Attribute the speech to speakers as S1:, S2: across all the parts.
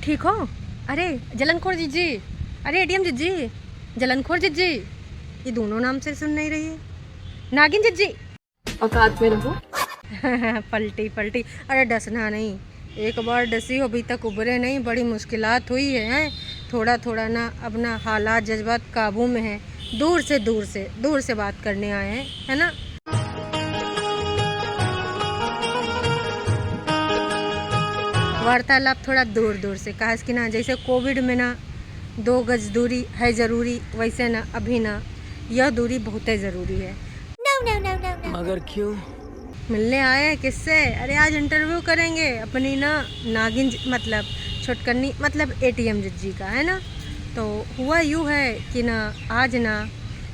S1: ठीक हो? अरे जलनखोर जिज्जी, अरे एटीएम जिज्जी, जलनखोर जिज्जी, ये दोनों नाम से सुन नहीं रही है। नागिन जिज्जी,
S2: औकात में रहो।
S1: पलटी पलटी। अरे डसना नहीं, एक बार डसी हो अभी तक उभरे नहीं, बड़ी मुश्किलात हुई है। थोड़ा थोड़ा ना अपना हालात जज्बात काबू में है। दूर से बात करने आए हैं, है ना। वार्तालाप थोड़ा दूर से, कहा कि ना जैसे कोविड में ना 2 गज दूरी है ज़रूरी, वैसे ना अभी ना यह दूरी बहुत ही ज़रूरी है।
S3: No.
S2: मगर क्यों?
S1: मिलने आए हैं किससे? अरे आज इंटरव्यू करेंगे अपनी ना नागिन मतलब छोटकन्नी मतलब एटीएम जिज्जी का, है ना। तो हुआ यूँ है कि ना आज ना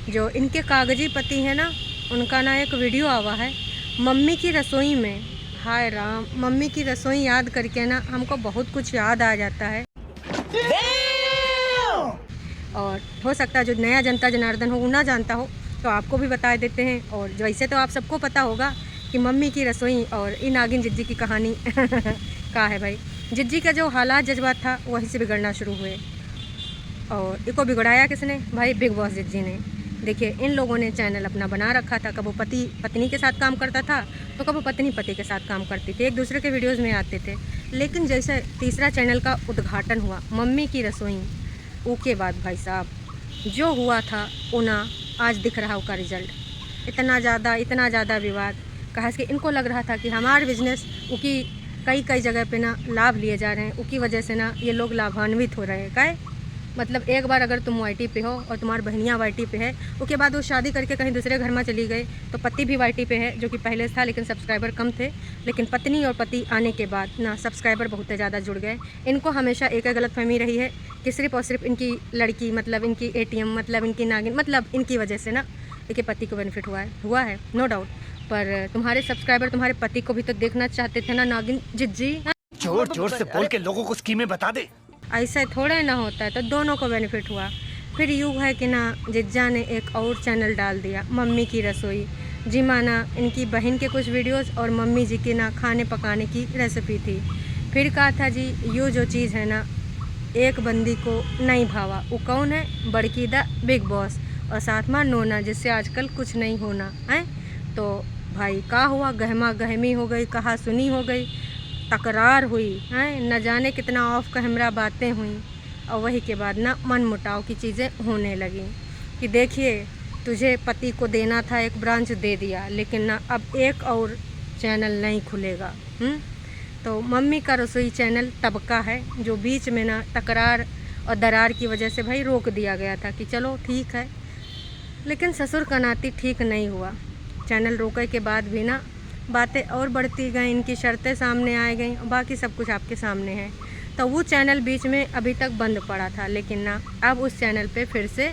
S1: जो इनके कागजी पति है ना, उनका ना एक वीडियो आवा है मम्मी की रसोई में। हाय राम, मम्मी की रसोई याद करके ना हमको बहुत कुछ याद आ जाता है। और हो सकता है जो नया जनता जनार्दन हो वो ना जानता हो, तो आपको भी बता देते हैं। और वैसे तो आप सबको पता होगा कि मम्मी की रसोई और इन नागिन जिज्जी की कहानी का है भाई। जिज्जी का जो हालात जज्बात था वहीं से बिगड़ना शुरू हुए, और इसको बिगड़ाया किसने भाई? बिग बॉस जिज्जी ने। देखिए इन लोगों ने चैनल अपना बना रखा था, कब वो पति पत्नी के साथ काम करता था तो कब वो पत्नी पति के साथ काम करती थी, एक दूसरे के वीडियोस में आते थे। लेकिन जैसे तीसरा चैनल का उद्घाटन हुआ मम्मी की रसोई, उसके बाद भाई साहब जो हुआ था उना आज दिख रहा उसका रिजल्ट। इतना ज़्यादा विवाद, कहा कि इनको लग रहा था कि हमारे बिजनेस उकी कई जगह पे ना लाभ लिए जा रहे हैं, उसकी वजह से ना ये लोग लाभान्वित हो रहे हैं। क्या मतलब एक बार अगर तुम वाईटी पे हो और तुम्हारी बहनियाँ वाईटी पे है, उसके बाद वो शादी करके कहीं दूसरे घर में चली गई, तो पति भी वाईटी पे है जो कि पहले था लेकिन सब्सक्राइबर कम थे। लेकिन पत्नी और पति आने के बाद ना सब्सक्राइबर बहुत ज़्यादा जुड़ गए। इनको हमेशा एक गलतफहमी रही है कि सिर्फ और सिर्फ इनकी लड़की मतलब इनकी एटीएम मतलब इनकी नागिन मतलब इनकी वजह से ना इनके पति को बेनिफिट हुआ है नो डाउट। पर तुम्हारे सब्सक्राइबर तुम्हारे पति को भी तो देखना चाहते थे ना नागिन जिज्जी।
S3: जोर से बोल के लोगों को स्कीमें बता दे।
S1: ऐसा थोड़ा ना होता है, तो दोनों को बेनिफिट हुआ। फिर यूँ है कि ना जिज्जा ने एक और चैनल डाल दिया मम्मी की रसोई, जी माना इनकी बहन के कुछ वीडियोस और मम्मी जी की ना खाने पकाने की रेसिपी थी। फिर कहा था जी यो जो चीज़ है ना एक बंदी को नहीं भावा, वो कौन है? बड़की द बिग बॉस, और साथ में नोना जिससे आजकल कुछ नहीं होना है। तो भाई का हुआ, गहमा गहमी हो गई, कहा सुनी हो गई, तकरार हुई है, न जाने कितना ऑफ कैमरा बातें हुई। और वही के बाद ना मन मुटाव की चीज़ें होने लगी कि देखिए तुझे पति को देना था एक ब्रांच दे दिया, लेकिन ना अब एक और चैनल नहीं खुलेगा। तो मम्मी का रसोई चैनल तबका है जो बीच में ना तकरार और दरार की वजह से भाई रोक दिया गया था कि चलो ठीक है। लेकिन ससुर का नाती ठीक नहीं हुआ। चैनल रोके के बाद भी ना बातें और बढ़ती गई, इनकी शर्तें सामने आ गई, बाकी सब कुछ आपके सामने है। तो वो चैनल बीच में अभी तक बंद पड़ा था, लेकिन ना अब उस चैनल पे फिर से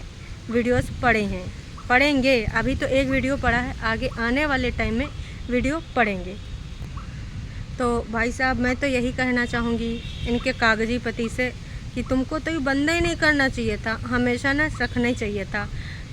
S1: वीडियोस पड़ेंगे। अभी तो एक वीडियो पड़ा है, आगे आने वाले टाइम में वीडियो पड़ेंगे। तो भाई साहब मैं तो यही कहना चाहूँगी इनके कागजी पति से कि तुमको तो ये बंद ही नहीं करना चाहिए था, हमेशा ना रखना ही चाहिए था।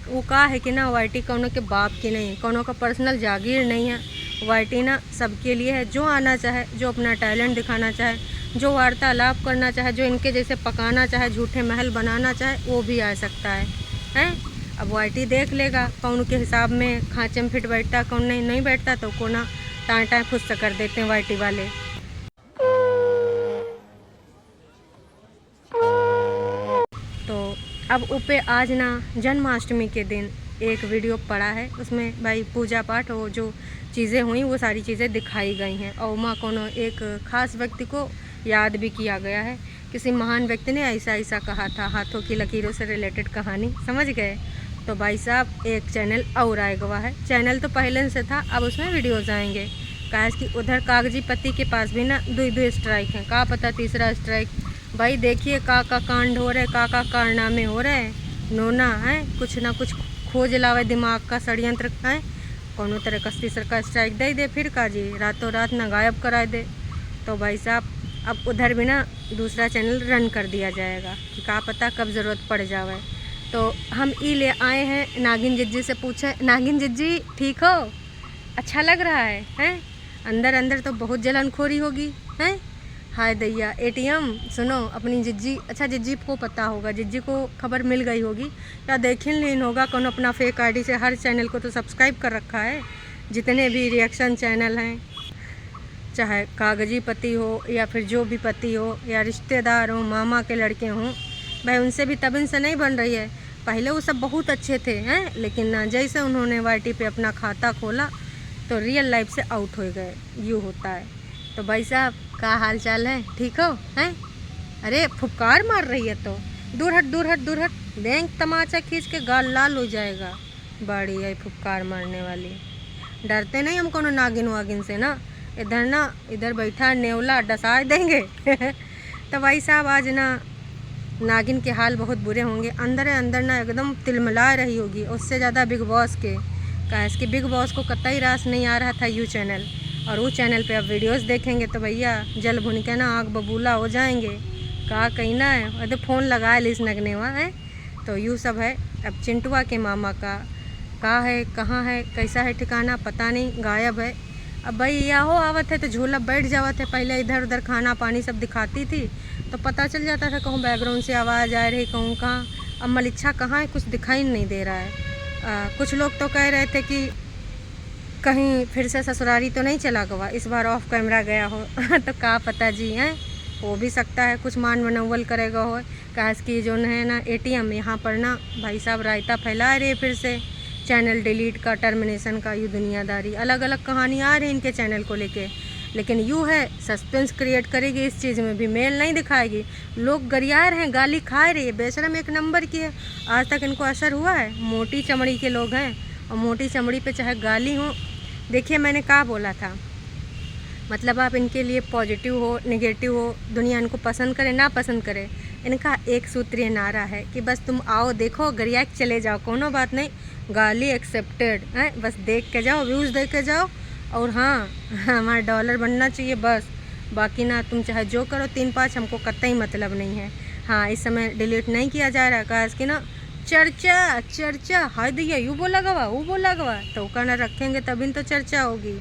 S1: वो कहा है कि ना वाईटी कौनों के बाप की नहीं, कौनों का पर्सनल जागीर नहीं है। वाईटी ना सबके लिए है, जो आना चाहे, जो अपना टैलेंट दिखाना चाहे, जो वार्तालाप करना चाहे, जो इनके जैसे पकाना चाहे, झूठे महल बनाना चाहे, वो भी आ सकता है। अब वाईटी देख लेगा कौन के हिसाब में खाँचे में फिट बैठता, कौन नहीं बैठता, तो को ना टाँटा खुश कर देते हैं वाईटी वाले। तो अब ऊपर आज ना जन्माष्टमी के दिन एक वीडियो पड़ा है, उसमें भाई पूजा पाठ और जो चीज़ें हुई वो सारी चीज़ें दिखाई गई हैं। और माँ कोनो एक ख़ास व्यक्ति को याद भी किया गया है। किसी महान व्यक्ति ने ऐसा कहा था, हाथों की लकीरों से रिलेटेड कहानी, समझ गए। तो भाई साहब एक चैनल और आएगा है, चैनल तो पहले से था, अब उसमें वीडियोज़ आएंगे। कहा कि उधर कागजी पति के पास भी ना 2 स्ट्राइक हैं, कहा पता तीसरा स्ट्राइक। भाई देखिए का कांड हो रहे, का कारनामे हो रहे हैं। नोना है कुछ ना कुछ खोज लावे दिमाग का षड्यंत्र है, कोनो तरह का तीसरा का स्ट्राइक दे फिर का जी रातों रात ना गायब करा दे। तो भाई साहब अब उधर भी ना दूसरा चैनल रन कर दिया जाएगा कि का पता कब ज़रूरत पड़ जावे। तो हम ई ले आए हैं नागिन जिज्जी से पूछे, नागिन जिज्जी ठीक हो? अच्छा लग रहा है? अंदर अंदर तो बहुत जलनखोरी होगी हैं? हाय दैया एटीएम सुनो अपनी जिज्जी। अच्छा जिज्जी को पता होगा, जिज्जी को खबर मिल गई होगी या देख लीन होगा कौन अपना फेक आईडी से हर चैनल को तो सब्सक्राइब कर रखा है। जितने भी रिएक्शन चैनल हैं, चाहे कागजी पति हो या फिर जो भी पति हो या रिश्तेदार हो, मामा के लड़के हों, भाई उनसे भी तब इनसे नहीं बन रही है। पहले वो सब बहुत अच्छे थे हैं, लेकिन ना जैसे उन्होंने वाईटी पे अपना खाता खोला तो रियल लाइफ से आउट हो गए। यूँ होता है। तो भाई साहब क्या हाल चाल है, ठीक हो हैं? अरे फुफकार मार रही है तो दूर हट दूर हट दूर हट, बैंक तमाचा खींच के गाल लाल हो जाएगा। बड़ी है फुफकार मारने वाली। डरते नहीं हम कोनो नागिन वागिन से ना, इधर बैठा नेवला डसा देंगे। तो भाई साहब आज ना नागिन के हाल बहुत बुरे होंगे। अंदर ना एकदम तिलमिला रही होगी, उससे ज़्यादा बिग बॉस के। कहा कि बिग बॉस को कतई रास नहीं आ रहा था यू चैनल, और वो चैनल पे अब वीडियोस देखेंगे तो भैया जल भुन के ना आग बबूला हो जाएंगे। कहा कहना है, और तो फ़ोन लगाए ली इस नगने वहाँ है। तो यूँ सब है। अब चिंटुआ के मामा का कहाँ है, कहाँ है, कैसा है ठिकाना पता नहीं, गायब है। अब भाई या हो आवत है तो झोला बैठ जावत है। पहले इधर उधर खाना पानी सब दिखाती थी तो पता चल जाता था कहूँ बैकग्राउंड से आवाज़ आ रही, कहूँ कहाँ। अब मलिच्छा कहाँ है, कुछ दिखाई नहीं दे रहा है। कुछ लोग तो कह रहे थे कि कहीं फिर से ससुरारी तो नहीं चला गवा, इस बार ऑफ कैमरा गया हो। तो क्या पता जी हैं, हो भी सकता है कुछ मान मनौवल करेगा हो। काश की जो है ना एटीएम यहाँ पर ना भाई साहब रायता फैला रहे फिर से चैनल डिलीट का, टर्मिनेशन का, यूँ दुनियादारी अलग अलग कहानी आ रही इनके चैनल को लेके। लेकिन यूँ है सस्पेंस क्रिएट करेगी, इस चीज़ में भी मेल नहीं दिखाएगी। लोग गरियार हैं, गाली खा रही है, बेशरम एक नंबर की है। आज तक इनको असर हुआ है? मोटी चमड़ी के लोग हैं और मोटी चमड़ी पे चाहे गाली हो। देखिए मैंने क्या बोला था, मतलब आप इनके लिए पॉजिटिव हो नेगेटिव हो, दुनिया इनको पसंद करे ना पसंद करे, इनका एक सूत्रीय नारा है कि बस तुम आओ देखो गरिया के चले जाओ, कोनो बात नहीं, गाली एक्सेप्टेड है, बस देख के जाओ, व्यूज़ देख के जाओ, और हाँ हमारा डॉलर बनना चाहिए बस। बाकी ना तुम चाहे जो करो 3-5 हमको कतई मतलब नहीं है। हाँ इस समय डिलीट नहीं किया जा रहा, कहा कि ना चर्चा हाय दैया यू बोला गवा वो बोला गवा, तो कहना रखेंगे तभी तो चर्चा होगी।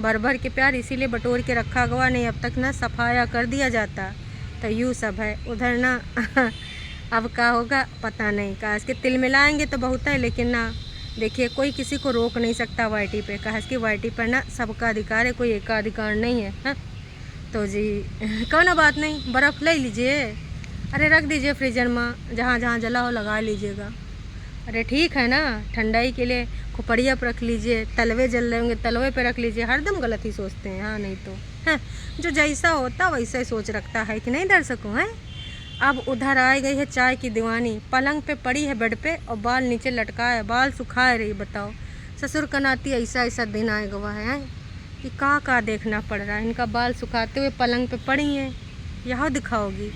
S1: भर भर के प्यार इसीलिए बटोर के रखा गवा, नहीं अब तक ना सफाया कर दिया जाता। तो यूँ सब है उधर ना। अब क्या होगा पता नहीं, कहा कि तिल मिलाएंगे तो बहुत है, लेकिन ना देखिए कोई किसी को रोक नहीं सकता वाईटी पे। कहा कि वाईटी पर ना सबका अधिकार है, कोई एकाधिकार नहीं है। हाँ तो जी कौन बात नहीं, बर्फ़ ले लीजिए, अरे रख दीजिए फ्रीजर में, जहाँ जहाँ जला हो लगा लीजिएगा। अरे ठीक है ना, ठंडाई के लिए खोपड़िया पर रख लीजिए, तलवे जल रहे होंगे तलवे पे रख लीजिए। हरदम गलत ही सोचते हैं। हाँ नहीं तो हाँ, जो जैसा होता वैसा ही सोच रखता है कि नहीं दर्शकों हैं। अब उधर आ गई है चाय की दीवानी, पलंग पे पड़ी है बेड पे और बाल नीचे लटकाए, बाल सुखाए रही। बताओ ससुर का नाती ऐसा दिन आए गवा है कि का देखना पड़ रहा है। इनका बाल सुखाते हुए पलंग पे पड़ी हैं, यहाँ दिखाओगी।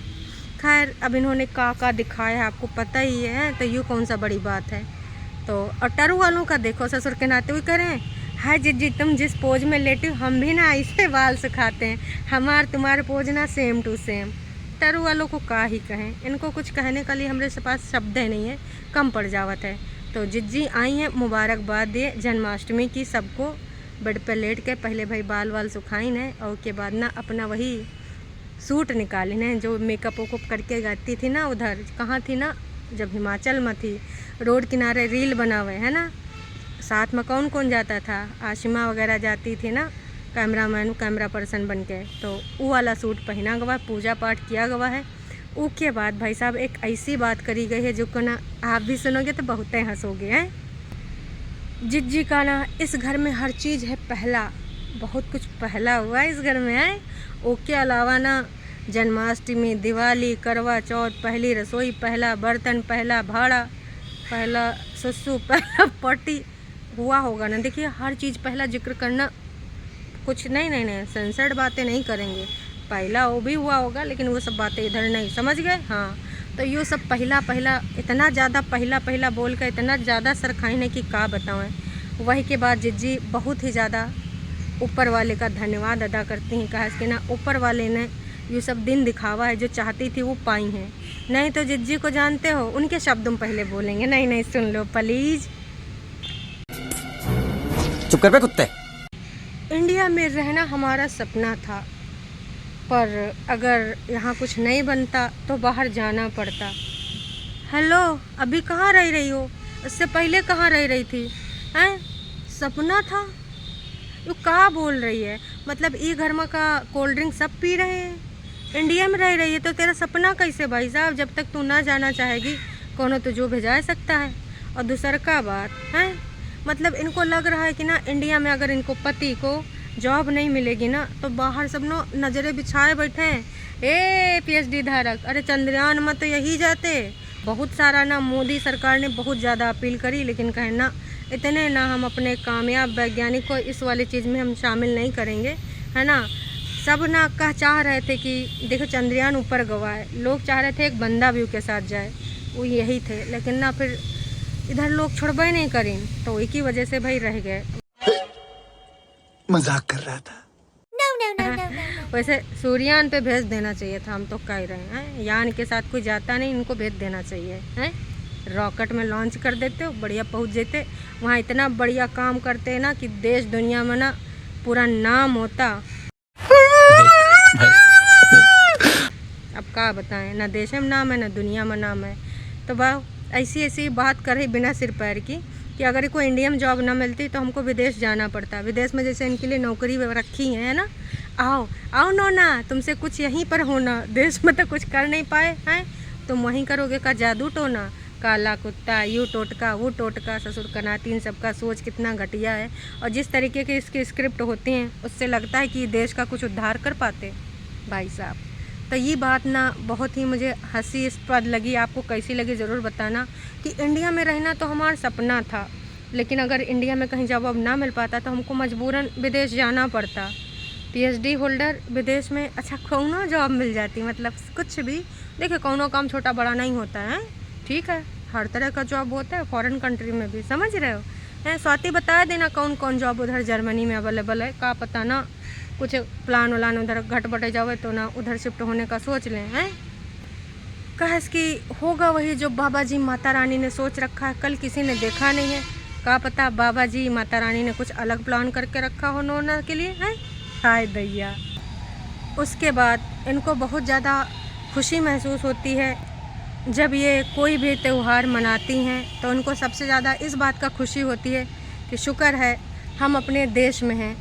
S1: खैर अब इन्होंने का दिखाया है आपको पता ही है, तो यूँ कौन सा बड़ी बात है। तो और टरू वालों का देखो, ससुर के नाते हुए कह रहे हैं हाय जिज्जी तुम जिस पोज में लेटी हो हम भी ना ऐसे बाल सुखाते हैं, हमार तुम्हारे पोज ना सेम टू सेम। टरू वालों को का ही कहें, इनको कुछ कहने के लिए हमारे पास शब्द ही नहीं है, कम पड़ जावत है। तो जिज्जी आई हैं मुबारकबाद दिए जन्माष्टमी की सबको। बेड पर लेट के पहले भाई बाल वाल सुखाई हैं, और उसके बाद ना अपना वही सूट निकाली हैं जो मेकअप वोकअप करके गाती थी ना। उधर कहाँ थी ना, जब हिमाचल में थी, रोड किनारे रील बनावे है ना। साथ में कौन कौन जाता था, आशिमा वगैरह जाती थी ना, कैमरामैन कैमरा पर्सन बन के। तो वो वाला सूट पहना गवा, पूजा पाठ किया गवा है। उसके बाद भाई साहब एक ऐसी बात करी गई है जो को ना आप भी सुनोगे तो बहुत हंसोगे हैं। जिज्जी का ना इस घर में हर चीज़ है पहला, बहुत कुछ पहला हुआ है इस घर में है। उसके अलावा ना जन्माष्टमी, दिवाली, करवा चौथ, पहली रसोई, पहला बर्तन, पहला भाड़ा, पहला ससु, पहला पट्टी हुआ होगा ना। देखिए हर चीज़ पहला जिक्र करना, कुछ नहीं सेंसर्ड बातें नहीं करेंगे। पहला वो भी हुआ होगा लेकिन वो सब बातें इधर नहीं, समझ गए। हाँ तो ये सब पहला इतना ज़्यादा पहला बोल कर इतना ज़्यादा सर खाने की का बताएं। वही के बाद जिज्जी बहुत ही ज़्यादा ऊपर वाले का धन्यवाद अदा करती हैं। कहा कि ना ऊपर वाले ने ये सब दिन दिखावा है, जो चाहती थी वो पाई हैं। नहीं तो जिज्जी को जानते हो, उनके शब्दों पहले बोलेंगे। नहीं सुन लो प्लीज़।
S4: चुप कर बे कुत्ते।
S1: इंडिया में रहना हमारा सपना था, पर अगर यहाँ कुछ नहीं बनता तो बाहर जाना पड़ता। हेलो, अभी कहाँ रह रही हो? इससे पहले कहाँ रह रही थी? हैं? सपना था? यू कहाँ बोल रही है? मतलब ई घर में का कोल्ड ड्रिंक सब पी रहे हैं, इंडिया में रह रही है, तो तेरा सपना कैसे भाई साहब? जब तक तू ना जाना चाहेगी कौन तो जो भेजा सकता है। और दूसर का बात है, मतलब इनको लग रहा है कि ना इंडिया में अगर इनको पति को जॉब नहीं मिलेगी ना तो बाहर सब नो नज़रें बिछाए बैठे हैं। ए पीएचडी धारक, अरे चंद्रयान में तो यही जाते। बहुत सारा ना मोदी सरकार ने बहुत ज़्यादा अपील करी, लेकिन कहे ना इतने ना हम अपने कामयाब वैज्ञानिक को इस वाली चीज़ में हम शामिल नहीं करेंगे, है ना। सब ना चाह रहे थे कि देखो चंद्रयान ऊपर गवा है, लोग चाह रहे थे एक बंदा भी उसके साथ जाए, वो यही थे। लेकिन ना फिर इधर लोग छोड़बे नहीं करें, तो वही की वजह से भाई रह गए।
S3: मजाक कर रहा था।
S1: वैसे सूर्ययान पे भेज देना चाहिए था, हम तो कह रहे हैं। यान के साथ कोई जाता नहीं, इनको भेज देना चाहिए हैं। रॉकेट में लॉन्च कर देते हो, बढ़िया पहुंच जाते वहाँ। इतना बढ़िया काम करते हैं ना कि देश दुनिया में ना पूरा नाम होता। अब क्या बताएं, ना देश में नाम है ना दुनिया में नाम है। तो वाह, ऐसी ऐसी बात करे बिना सिर पैर की कि अगर कोई इंडिया में जॉब ना मिलती तो हमको विदेश जाना पड़ता। विदेश में जैसे इनके लिए नौकरी रखी है ना, आओ आओ नोना, तुमसे कुछ यहीं पर होना, देश में तो कुछ कर नहीं पाए हैं, तुम वहीं करोगे का जादू टोना। काला कुत्ता, यू टोटका वो टोटका, ससुर का नाती, इन सबका सोच कितना घटिया है। और जिस तरीके के इसके स्क्रिप्ट होते हैं उससे लगता है कि देश का कुछ उद्धार कर पाते भाई साहब। तो ये बात ना बहुत ही मुझे हंसीस्पद लगी। आपको कैसी लगी ज़रूर बताना। कि इंडिया में रहना तो हमारा सपना था, लेकिन अगर इंडिया में कहीं जॉब ना मिल पाता तो हमको मजबूरन विदेश जाना पड़ता। पीएचडी होल्डर विदेश में अच्छा कौनो जॉब मिल जाती, मतलब कुछ भी। देखिए कौनो काम छोटा बड़ा नहीं होता है, ठीक है, हर तरह का जॉब होता है फॉरेन कंट्री में भी, समझ रहे हो हैं। स्वाति बता देना कौन कौन जॉब उधर जर्मनी में अवेलेबल है, का पता ना कुछ प्लान व्लान उधर घट बटे जावे तो ना उधर शिफ्ट होने का सोच लें हैं। कहेस कि होगा वही जो बाबा जी माता रानी ने सोच रखा है, कल किसी ने देखा नहीं है, का पता बाबा जी माता रानी ने कुछ अलग प्लान करके रखा हो नोना के लिए हैं। हाय दैया। उसके बाद इनको बहुत ज़्यादा खुशी महसूस होती है जब ये कोई भी त्यौहार मनाती हैं, तो उनको सबसे ज़्यादा इस बात का खुशी होती है कि शुक्र है हम अपने देश में हैं।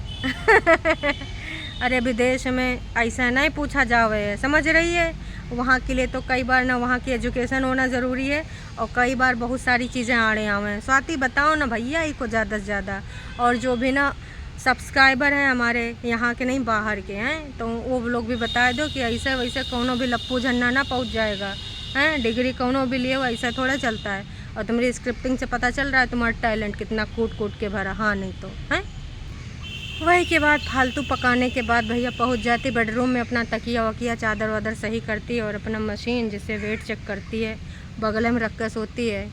S1: अरे विदेश में ऐसा नहीं पूछा जावे, समझ रही है। वहाँ के लिए तो कई बार ना वहाँ की एजुकेशन होना ज़रूरी है, और कई बार बहुत सारी चीज़ें आड़े आवे हैं। स्वाति बताओ ना भैया इको ज़्यादा से ज़्यादा, और जो भी ना सब्सक्राइबर हैं हमारे यहाँ के नहीं बाहर के हैं, तो वो लोग भी बता दो कि ऐसे वैसे कौनो भी लप्पू झन्ना ना पहुँच जाएगा हैं। डिग्री कौनो भी लिए ऐसा थोड़ा चलता है। और तुम्हारी स्क्रिप्टिंग से पता चल रहा है तुम्हारा टैलेंट कितना कूट कूट के भरा, हाँ नहीं तो हैं। वही के बाद फालतू पकाने के बाद भैया पहुंच जाती बेडरूम में, अपना तकिया वकिया चादर वादर सही करती है, और अपना मशीन जिससे वेट चेक करती है बगल में रख कर सोती है।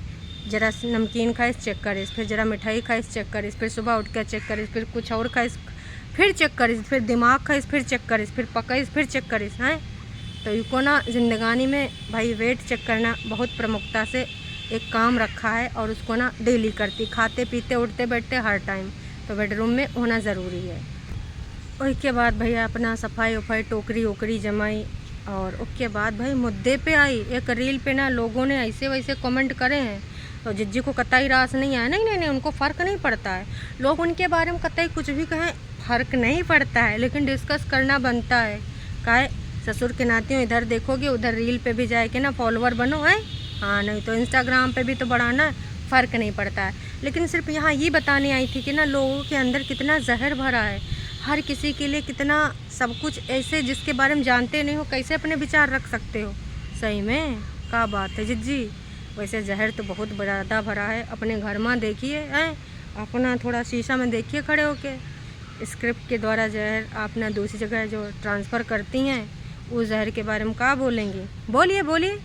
S1: ज़रा नमकीन खाइस चेक करिस, फिर ज़रा मिठाई खाइस चेक करिस, फिर सुबह उठ कर चेक करिस, फिर कुछ और खाइस फिर चेक करिस, फिर दिमाग खाइस फिर चेक करिस, फिर पकाइस फिर चेक करिस हैं। तो इनको ना जिंदगानी में भाई वेट चेक करना बहुत प्रमुखता से एक काम रखा है, और उसको ना डेली करती, खाते पीते उठते बैठते हर टाइम, तो बेडरूम में होना ज़रूरी है। उसके बाद भैया अपना सफाई वफाई टोकरी वोकरी जमाई, और उसके बाद भाई मुद्दे पे आई। एक रील पे ना लोगों ने ऐसे वैसे कमेंट करे हैं, तो जिज्जी को कतई रास नहीं आया। नहीं नहीं नहीं, उनको फ़र्क नहीं पड़ता है, लोग उनके बारे में कतई कुछ भी कहें फ़र्क नहीं पड़ता है, लेकिन डिस्कस करना बनता है। काहे ससुर के नातियों इधर देखोगे उधर रील पे भी जाए के ना फॉलोवर बनो है, हाँ नहीं तो इंस्टाग्राम पे भी तो बढ़ाना, फ़र्क नहीं पड़ता है। लेकिन सिर्फ यहाँ ये बताने आई थी कि ना लोगों के अंदर कितना जहर भरा है, हर किसी के लिए कितना सब कुछ ऐसे जिसके बारे में जानते नहीं हो कैसे अपने विचार रख सकते हो। सही में क्या बात है जिज्जी। वैसे जहर तो बहुत ज़्यादा भरा है, अपने घर में देखिए हैं, अपना थोड़ा शीशा में देखिए खड़े होके। स्क्रिप्ट के द्वारा जहर आप ना दूसरी जगह जो ट्रांसफ़र करती हैं, उस जहर के बारे में क्या बोलेंगी, बोलिए बोलिए।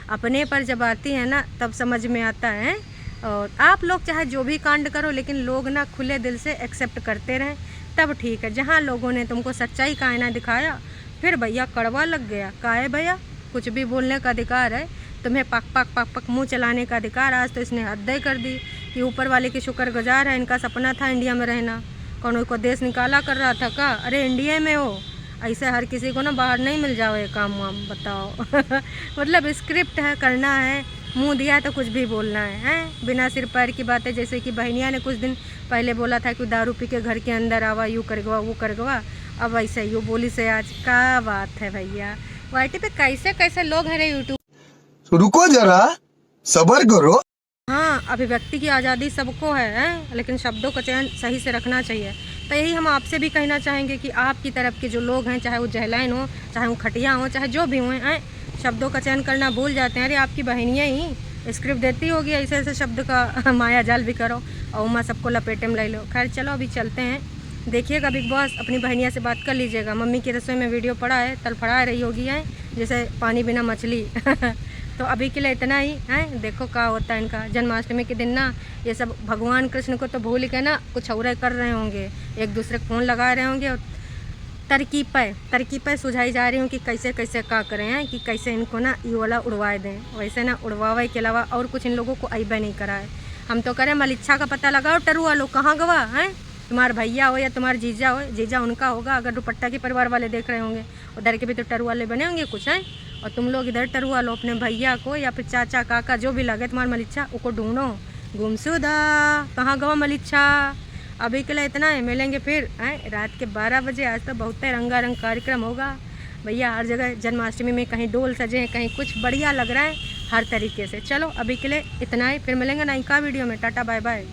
S1: अपने पर जब आती है ना तब समझ में आता है। और आप लोग चाहे जो भी कांड करो, लेकिन लोग ना खुले दिल से एक्सेप्ट करते रहें तब ठीक है। जहाँ लोगों ने तुमको सच्चाई का आईना दिखाया, फिर भैया कड़वा लग गया। का है भैया, कुछ भी बोलने का अधिकार है, तुम्हें पक पक पक पक मुँह चलाने का अधिकार। आज तो इसने हद कर दी कि ऊपर वाले की शुक्रगुजार है, इनका सपना था इंडिया में रहना। कौन को देश निकाला कर रहा था का, अरे इंडिया में हो ऐसे हर किसी को ना बाहर नहीं मिल जाओ ये काम वाम, बताओ। मतलब स्क्रिप्ट है, करना है, मुंह दिया तो कुछ भी बोलना है, बिना सिर पैर की बातें। जैसे कि बहनिया ने कुछ दिन पहले बोला था कि दारू पी के घर के अंदर आवा, यूँ कर गवा, वो कर गवा, अब ऐसे यूँ बोली से आज क्या बात है भैया। वाईटी पे कैसे कैसे लोग हैं रे यूट्यूब।
S4: रुको जरा, सब्र करो।
S1: हाँ, अभिव्यक्ति की आज़ादी सबको है, लेकिन शब्दों का चयन सही से रखना चाहिए। तो यही हम आपसे भी कहना चाहेंगे कि आपकी तरफ के जो लोग हैं, चाहे वो जहलाइन हो, चाहे वो खटिया हो, चाहे जो भी हुए हैं, शब्दों का चयन करना भूल जाते हैं। अरे आपकी बहनियाँ ही स्क्रिप्ट देती होगी, ऐसे ऐसे शब्द का माया जाल भी करो और उमा सबको लपेटे में ले लो। खैर चलो अभी चलते हैं, देखिएगा बिग बॉस, अपनी बहनिया से बात कर लीजिएगा। मम्मी की रसोई में वीडियो पड़ा है, तड़फड़ा रही होगी है जैसे पानी बिना मछली। तो अभी के लिए इतना ही है, देखो क्या होता है इनका। जन्माष्टमी के दिन ना ये सब भगवान कृष्ण को तो भूल के ना कुछ और कर रहे होंगे, एक दूसरे को फ़ोन लगा रहे होंगे और तरकीबें सुझाई जा रही हूँ कि कैसे कैसे क्या करें हैं, कि कैसे इनको ना ये वाला उड़वा दें। वैसे ना उड़वावे के अलावा और कुछ इन लोगों को अइबे नहीं करा है। हम तो करें मलिच्छा का पता लगाओ, टरुआ लोग कहाँ गवा हैं, तुम्हारा भैया हो या तुम्हारा जीजा हो, जीजा उनका होगा अगर दुपट्टा के परिवार वाले देख रहे होंगे, उधर के भी तो टरुआ वाले बने होंगे कुछ हैं, और तुम लोग इधर टरुआ लो अपने भैया को या फिर चाचा काका जो भी लगे तुम्हारा मलिच्छा, उसको ढूंढो। गुमशुदा कहाँ गवा मलिच्छा। अभी के लिए इतना है, मिलेंगे फिर हैं रात के 12 बजे। आज तो बहुत रंगारंग कार्यक्रम होगा भैया, हर जगह जन्माष्टमी में कहीं डोल सजे हैं, कहीं कुछ बढ़िया लग रहा है हर तरीके से। चलो अभी के लिए इतना ही, फिर मिलेंगे नई का वीडियो में। Tata bye bye.